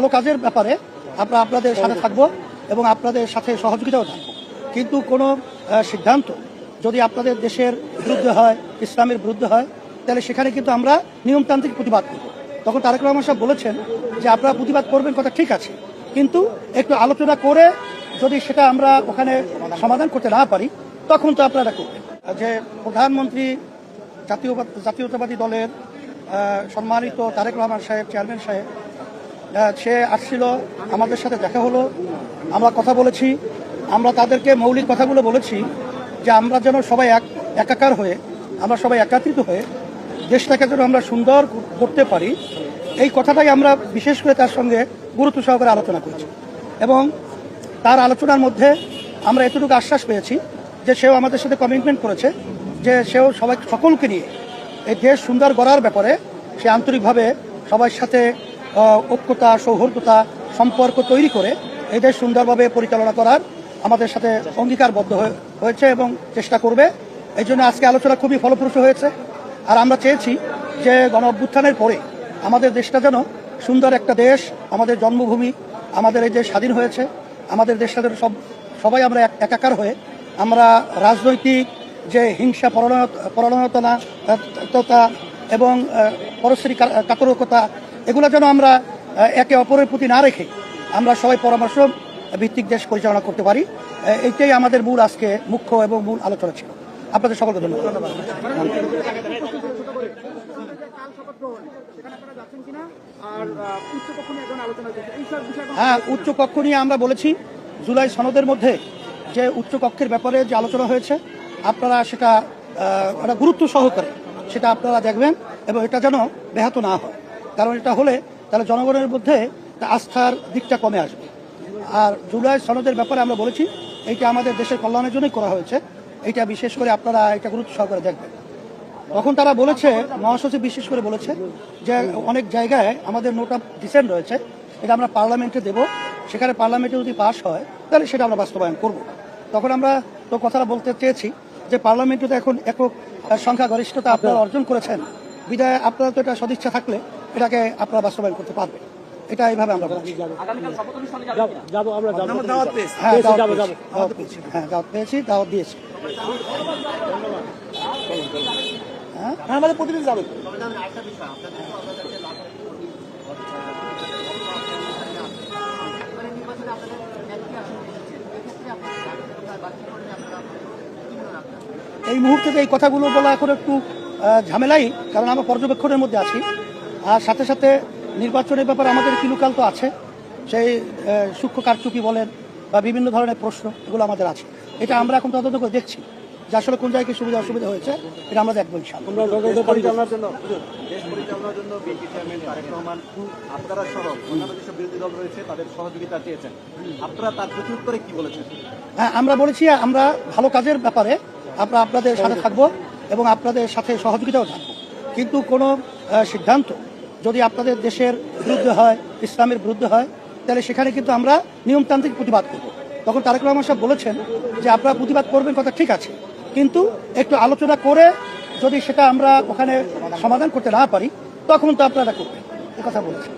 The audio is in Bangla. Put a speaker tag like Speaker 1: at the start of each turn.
Speaker 1: ভালো কাজের ব্যাপারে আমরা আপনাদের সাথে থাকবো এবং আপনাদের সাথে সহযোগিতাও থাকবো, কিন্তু কোনো সিদ্ধান্ত যদি আপনাদের দেশের বিরুদ্ধে হয়, ইসলামের বিরুদ্ধে হয়, তাহলে সেখানে কিন্তু আমরা নিয়মতান্ত্রিক প্রতিবাদ করব। তখন তারেক রহমান সাহেব বলেছেন যে আপনারা প্রতিবাদ করবেন, কথা ঠিক আছে, কিন্তু একটু আলোচনা করে যদি সেটা আমরা ওখানে সমাধান করতে না পারি তখন তো আপনারা করবেন। যে প্রধানমন্ত্রী জাতীয়তাবাদী দলের সম্মানিত তারেক রহমান সাহেব, চেয়ারম্যান সাহেব, সে আসছিল, আমাদের সাথে দেখা হলো, আমরা কথা বলেছি, আমরা তাদেরকে মৌলিক কথাগুলো বলেছি যে আমরা যেন সবাই একাকার হয়ে, আমরা সবাই একাত্রিত হয়ে দেশটাকে যেন আমরা সুন্দর করতে পারি, এই কথাটাই আমরা বিশেষ করে তার সঙ্গে গুরুত্ব সহকারে আলোচনা করেছি। এবং তার আলোচনার মধ্যে আমরা এতটুকু আশ্বাস পেয়েছি যে সেও আমাদের সাথে কমিটমেন্ট করেছে যে সেও সকলকে নিয়ে এই দেশ সুন্দর গড়ার ব্যাপারে সে আন্তরিকভাবে সবার সাথে ঐক্যতা, সৌহার্দ্যতা, সম্পর্ক তৈরি করে এই দেশ সুন্দরভাবে পরিচালনা করার আমাদের সাথে অঙ্গীকারবদ্ধ হয়েছে এবং চেষ্টা করবে। এই জন্য আজকে আলোচনা খুবই ফলপ্রসূ হয়েছে। আর আমরা চেয়েছি যে গণ অভ্যুত্থানের পরে আমাদের দেশটা যেন সুন্দর একটা দেশ, আমাদের জন্মভূমি, আমাদের এই যে স্বাধীন হয়েছে, আমাদের দেশটা যেন সবাই আমরা একাকার হয়ে আমরা রাজনৈতিক যে হিংসা পরায়ণতা এবং পরস্পরিক কাতরকতা, এগুলো যেন আমরা একে অপরের প্রতি না রেখে আমরা সবাই পরামর্শ ভিত্তিক দেশ পরিচালনা করতে পারি। এইটাই আমাদের মূল আজকে মুখ্য এবং মূল আলোচনা ছিল। আপনাদের সকলকে ধন্যবাদ। হ্যাঁ, উচ্চ কক্ষ নিয়ে আমরা বলেছি জুলাই সনদের মধ্যে যে উচ্চ কক্ষের ব্যাপারে যে আলোচনা হয়েছে, আপনারা সেটা গুরুত্ব সহকারে সেটা আপনারা দেখবেন এবং এটা যেন ব্যাহত না হয়, কারণ এটা হলে তাহলে জনগণের মধ্যে আস্থার দিকটা কমে আসবে। আর জুলাই সনদের ব্যাপারে আমরা বলেছি এইটা আমাদের দেশের কল্যাণের জন্যই করা হয়েছে, এইটা বিশেষ করে আপনারা এটা গুরুত্ব সহকারে দেখবেন। তখন তারা বলেছে, মহাসচিব বিশেষ করে বলেছে যে অনেক জায়গায় আমাদের নোট অফ ডিসেন্ট রয়েছে, এটা আমরা পার্লামেন্টে দেব, সেখানে পার্লামেন্টে যদি পাস হয় তাহলে সেটা আমরা বাস্তবায়ন করব। তখন আমরা তো কথাটা বলতে চেয়েছি যে পার্লামেন্টে তো এখন একক সংখ্যাগরিষ্ঠতা আপনারা অর্জন করেছেন, বিধায় আপনারা তো এটা সদিচ্ছা থাকলে এটাকে আপনারা বাস্তবায়ন করতে পারবেন। এটা এইভাবে আমরা বলছি। দাওয়াত পেয়েছি, দাওয়াত দিয়েছি। আমাদের প্রতিনিধি যাবে। এই মুহূর্তে এই কথাগুলো বলা এখন একটু ঝামেলাই, কারণ আমরা পর্যবেক্ষণের মধ্যে আছি। আর সাথে সাথে নির্বাচনের ব্যাপারে আমাদের কিলুকাল তো আছে, সেই সূক্ষ্ম কারচুপি বলেন বা বিভিন্ন ধরনের প্রশ্ন, এগুলো আমাদের আছে। এটা আমরা এখন তদন্ত করে দেখছি যে আসলে কোন জায়গায় সুবিধা অসুবিধা হয়েছে, এটা আমরা দেখবো ইনশাআল্লাহ।
Speaker 2: পরিচালনার জন্য বিএনপি চেয়ারম্যান তারেক রহমান আপনারা সহ অন্যান্য যেসব বিরোধী দল রয়েছে তাদের সহযোগিতা চেয়েছেন, আপনারা তার প্রত্যুত্তরে কি বলেছেন?
Speaker 1: হ্যাঁ, আমরা বলেছি আমরা ভালো কাজের ব্যাপারে আমরা আপনাদের সাথে থাকবো এবং আপনাদের সাথে সহযোগিতাও থাকবো, কিন্তু কোনো সিদ্ধান্ত যদি আপনাদের দেশের বিরুদ্ধে হয়, ইসলামের বিরুদ্ধে হয়, তাহলে সেখানে কিন্তু আমরা নিয়মতান্ত্রিক প্রতিবাদ করব। তখন তারেক রহমান সাহেব বলেছেন যে আপনারা প্রতিবাদ করবেন, কথা ঠিক আছে, কিন্তু একটু আলোচনা করে যদি সেটা আমরা ওখানে সমাধান করতে না পারি তখন তো আপনারা করবেন, এ কথা বলেছেন।